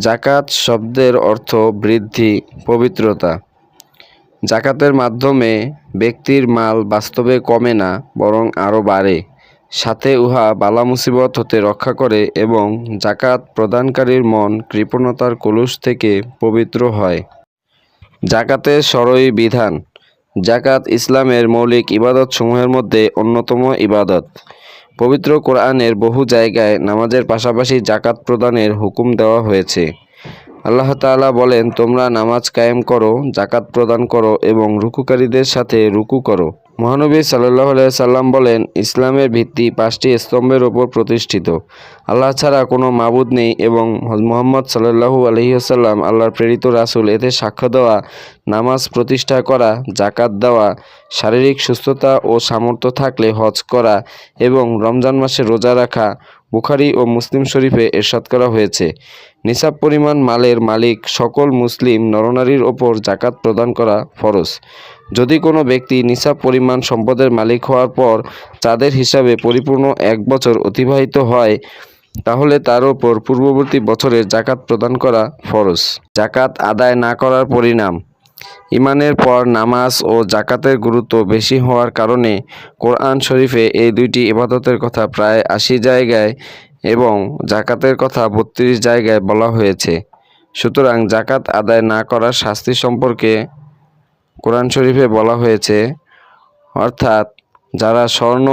জাকাত শব্দের অর্থ বৃদ্ধি, পবিত্রতা। জাকাতের মাধ্যমে ব্যক্তির মাল বাস্তবে কমে না, বরং আরও বাড়ে। সাথে উহা বালা মুসিবত হতে রক্ষা করে এবং জাকাত প্রদানকারীর মন কৃপণতার কলুষ থেকে পবিত্র হয়। জাকাতের শরঈ বিধান। জাকাত ইসলামের মৌলিক ইবাদতসমূহের মধ্যে অন্যতম ইবাদত। পবিত্র কোরআনের বহু জায়গায় নামাজের পাশাপাশি জাকাত প্রদানের হুকুম দেওয়া হয়েছে। আল্লাহ তাআলা বলেন, তোমরা নামাজ কায়েম করো, জাকাত প্রদান করো এবং রুকুকারীদের সাথে রুকু করো। মহানবী সাল্লাল্লাহু আলাইহি সাল্লাম বলেন, ইসলামের ভিত্তি 5টি স্তম্ভের ওপর প্রতিষ্ঠিত। আল্লাহ ছাড়া কোনো মাবুদ নেই এবং মুহাম্মদ সাল্লাল্লাহু আলাইহি ওয়াসাল্লাম আল্লাহর প্রেরিত রাসূল। এতে সাক্ষ্য দেওয়া, নামাজ প্রতিষ্ঠা করা, জাকাত দেওয়া, শারীরিক সুস্থতা ও সামর্থ্য থাকলে হজ করা এবং রমজান মাসে রোজা রাখা। বুখারী ও মুসলিম শরীফে ইরশাদ করা হয়েছে, নিসাব পরিমাণ মালের মালিক সকল মুসলিম নরনারীর ওপর জাকাত প্রদান করা ফরজ। যদি কোনো ব্যক্তি নিসাব পরিমাণ সম্পদের মালিক হওয়ার পর চাঁদের হিসাবে পরিপূর্ণ 1 বছর অতিবাহিত হয়, তাহলে তার ওপর পূর্ববর্তী বছরের জাকাত প্রদান করা ফরজ। জাকাত আদায় না করার পরিণাম। ঈমানের পর নামাজ ও জাকাতের গুরুত্ব বেশি হওয়ার কারণে কোরআন শরীফে এই দুইটি ইবাদতের কথা প্রায় 80 জায়গায় এবং জাকাতের কথা 32 জায়গায় বলা হয়েছে। সুতরাং জাকাত আদায় না করার শাস্তি সম্পর্কে কোরআন শরীফে বলা হয়েছে, অর্থাৎ যারা স্বর্ণ,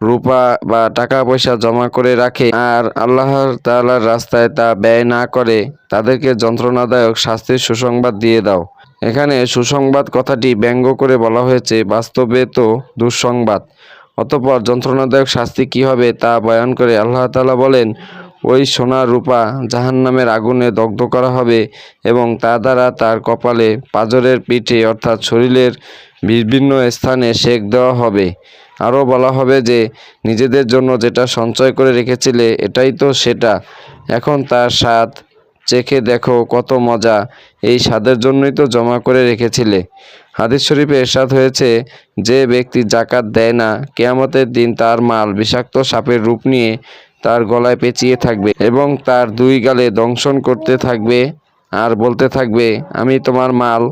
রূপা বা টাকা পয়সা জমা করে রাখে আর আল্লাহ তাআলার রাস্তায় তা ব্যয় না করে, তাদেরকে যন্ত্রণাদায়ক শাস্তির সুসংবাদ দিয়ে দাও। এখানে সুসংবাদ কথাটি ব্যঙ্গ করে বলা হয়েছে, বাস্তবে তো দুঃসংবাদ। অতঃপর যন্ত্রণাদায়ক শাস্তি কী হবে তা বয়ান করে আল্লাহ তাআলা বলেন, ওই সোনা রূপা জাহান্নামের আগুনে দগ্ধ করা হবে এবং তা দ্বারা তার কপালে, পাঁজরের পিঠে অর্থাৎ শরীরের বিভিন্ন স্থানে সেক দেওয়া হবে। আরও বলা হবে যে, নিজেদের জন্য যেটা সঞ্চয় করে রেখেছিলে এটাই তো সেটা, এখন তার স্বাদ চেখে দেখো কত মজা, এই স্বাদের জন্যই তো জমা করে রেখেছিলে। হাদিস শরীফে ইরশাদ হয়েছে, যে ব্যক্তি জাকাত দেয় না, কিয়ামতের দিন তার মাল বিষাক্ত সাপের রূপ নিয়ে তার গলায় পেঁচিয়ে থাকবে এবং তার 2 গালে দংশন করতে থাকবে আর বলতে থাকবে, আমি তোমার মাল,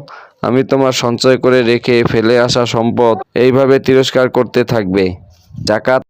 আমি তোমার সঞ্চয় করে রেখে ফেলে আসা সম্পদ, এইভাবে তিরস্কার করতে থাকবে। জাকাত